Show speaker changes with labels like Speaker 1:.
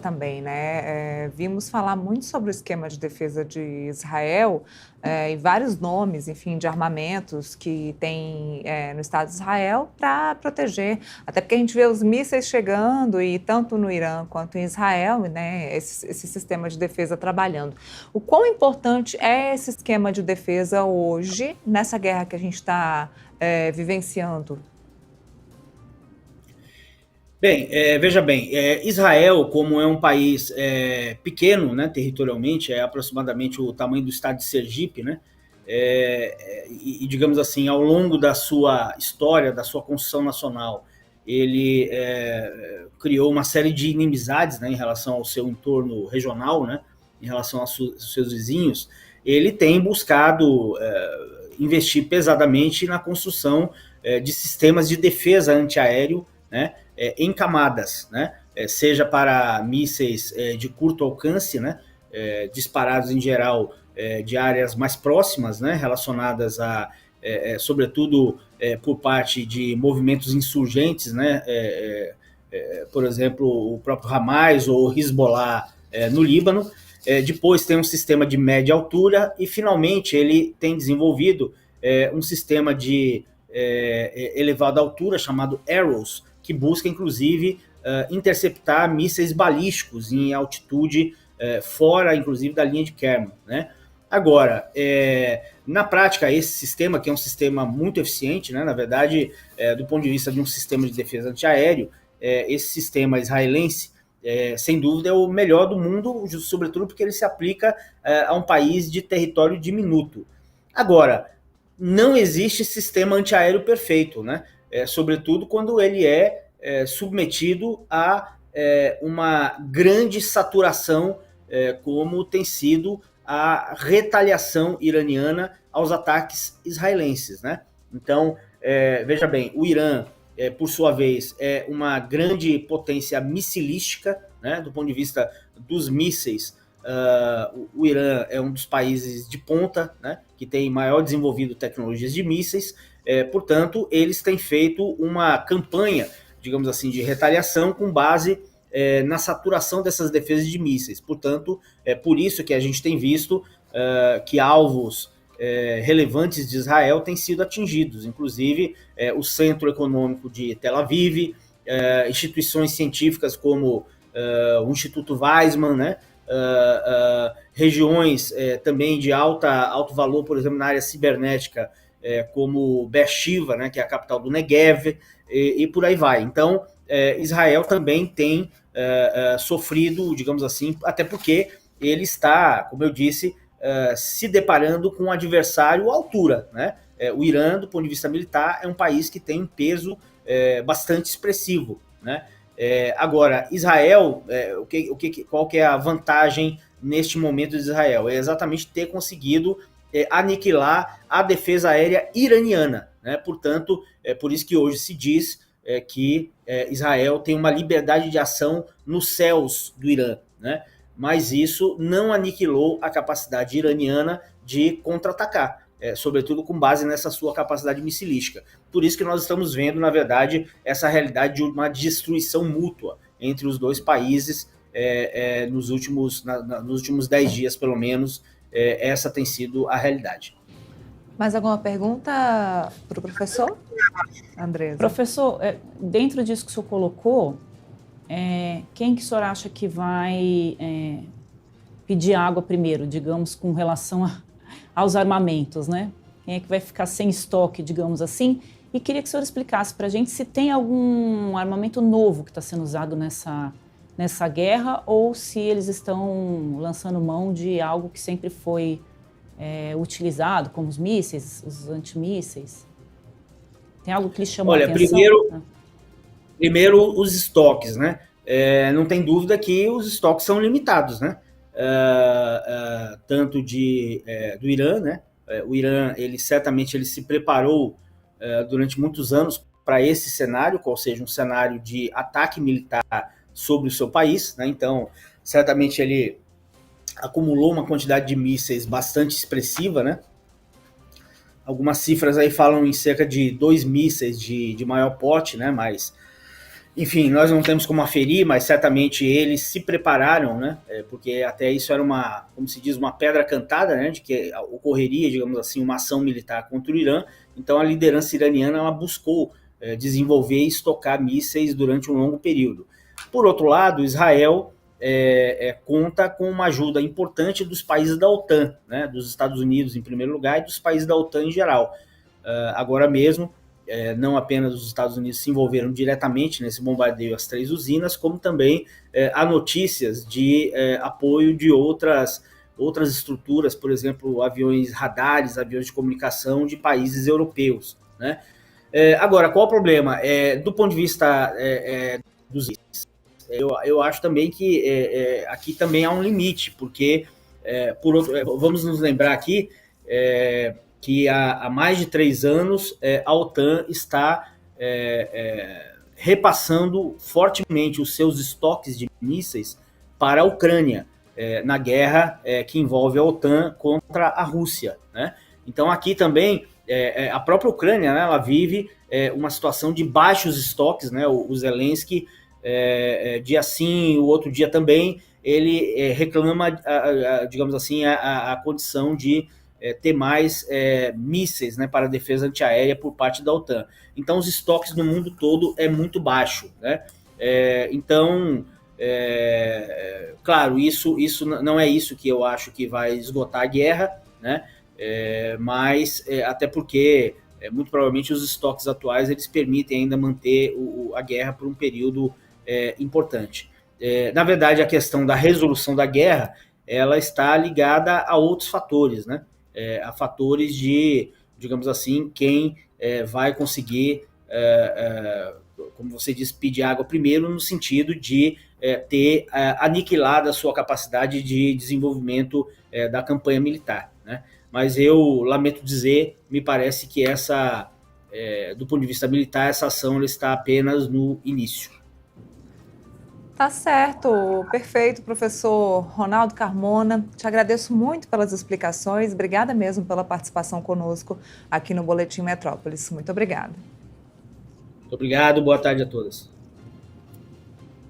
Speaker 1: também, né? Vimos falar muito sobre o esquema de defesa de Israel, e vários nomes, enfim, de armamentos que tem no Estado de Israel para proteger, até porque a gente vê os mísseis chegando e tanto no Irã quanto em Israel, né, esse sistema de defesa trabalhando. O quão importante é esse esquema de defesa hoje, nessa guerra que a gente está vivenciando?
Speaker 2: Bem, veja bem, Israel, como é um país pequeno, né, territorialmente, é aproximadamente o tamanho do estado de Sergipe, né, digamos assim, ao longo da sua história, da sua construção nacional, ele criou uma série de inimizades, né, em relação ao seu entorno regional, né, em relação aos seus vizinhos. Ele tem buscado investir pesadamente na construção de sistemas de defesa antiaéreo, né, em camadas, né, seja para mísseis de curto alcance, né, disparados em geral de áreas mais próximas, né, relacionadas a, sobretudo, por parte de movimentos insurgentes, né, por exemplo, o próprio Hamas ou Hezbollah no Líbano. Depois tem um sistema de média altura e, finalmente, ele tem desenvolvido um sistema de elevada altura chamado Arrows, que busca, inclusive, interceptar mísseis balísticos em altitude fora, inclusive, da linha de Kerman, né? Agora, na prática, esse sistema, que é um sistema muito eficiente, né, na verdade, do ponto de vista de um sistema de defesa antiaéreo, esse sistema israelense, sem dúvida, é o melhor do mundo, sobretudo porque ele se aplica a um país de território diminuto. Agora, não existe sistema antiaéreo perfeito, né? Sobretudo quando ele submetido a uma grande saturação, como tem sido a retaliação iraniana aos ataques israelenses, né? Então, veja bem, o Irã, por sua vez, é uma grande potência missilística, né, do ponto de vista dos mísseis. O Irã é um dos países de ponta, né, que tem maior desenvolvido tecnologias de mísseis, portanto, eles têm feito uma campanha, digamos assim, de retaliação com base na saturação dessas defesas de mísseis. Portanto, é por isso que a gente tem visto que alvos relevantes de Israel têm sido atingidos, inclusive o centro econômico de Tel Aviv, instituições científicas como o Instituto Weizmann, né? Regiões também de alto valor, por exemplo, na área cibernética, como Beersheba, né, que é a capital do Negev, e por aí vai. Então, Israel também tem sofrido, digamos assim, até porque ele está, como eu disse, se deparando com um adversário à altura, né? O Irã, do ponto de vista militar, é um país que tem um peso bastante expressivo, né? Agora, Israel, qual que é a vantagem neste momento de Israel? É exatamente ter conseguido aniquilar a defesa aérea iraniana, né? Portanto, é por isso que hoje se diz que Israel tem uma liberdade de ação nos céus do Irã, né? Mas isso não aniquilou a capacidade iraniana de contra-atacar, sobretudo com base nessa sua capacidade missilística. Por isso que nós estamos vendo, na verdade, essa realidade de uma destruição mútua entre os dois países nos últimos 10 dias, pelo menos, essa tem sido a realidade.
Speaker 1: Mais alguma pergunta para o professor? Andresa.
Speaker 3: Professor, dentro disso que o senhor colocou, quem que o senhor acha que vai pedir água primeiro, digamos, com relação aos armamentos, né? Quem é que vai ficar sem estoque, digamos assim? E queria que o senhor explicasse para a gente se tem algum armamento novo que está sendo usado nessa guerra ou se eles estão lançando mão de algo que sempre foi utilizado, como os mísseis, os antimísseis. Tem algo que lhe chamou a atenção?
Speaker 2: Primeiro os estoques, né? Não tem dúvida que os estoques são limitados, né? Tanto do Irã, né? O Irã, certamente ele se preparou durante muitos anos para esse cenário, qual seja um cenário de ataque militar sobre o seu país, né? Então, certamente ele acumulou uma quantidade de mísseis bastante expressiva, né? Algumas cifras aí falam em cerca de 2 mísseis de maior porte, né? Mas Enfim, nós não temos como aferir, mas certamente eles se prepararam, né? Porque até isso era uma, como se diz, uma pedra cantada, né? De que ocorreria, digamos assim, uma ação militar contra o Irã. Então a liderança iraniana ela buscou desenvolver e estocar mísseis durante um longo período. Por outro lado, Israel conta com uma ajuda importante dos países da OTAN, né? Dos Estados Unidos em primeiro lugar e dos países da OTAN em geral. Agora mesmo, não apenas os Estados Unidos se envolveram diretamente nesse bombardeio às 3 usinas, como também há notícias de apoio de outras estruturas, por exemplo, aviões radares, aviões de comunicação de países europeus, né? Agora, qual o problema? Do ponto de vista dos eu acho também que aqui também há um limite, porque, vamos nos lembrar aqui que há mais de 3 anos a OTAN está repassando fortemente os seus estoques de mísseis para a Ucrânia, na guerra que envolve a OTAN contra a Rússia, né? Então aqui também a própria Ucrânia, né, ela vive uma situação de baixos estoques, né? O Zelensky, dia sim, o outro dia também, ele reclama, digamos assim, a condição de ter mais mísseis, né, para a defesa antiaérea por parte da OTAN. Então, os estoques no mundo todo é muito baixo, né? Então, claro, isso não é isso que eu acho que vai esgotar a guerra, né? Mas até porque muito provavelmente os estoques atuais eles permitem ainda manter a guerra por um período importante. Na verdade, a questão da resolução da guerra ela está ligada a outros fatores, né? A fatores de, digamos assim, quem vai conseguir, como você disse, pedir água primeiro, no sentido de ter aniquilado a sua capacidade de desenvolvimento da campanha militar, né? Mas eu lamento dizer, me parece que do ponto de vista militar, essa ação ela está apenas no início.
Speaker 1: Tá certo, perfeito, professor Ronaldo Carmona. Te agradeço muito pelas explicações. Obrigada mesmo pela participação conosco aqui no Boletim Metrópolis. Muito obrigada.
Speaker 2: Muito obrigado, boa tarde a todas.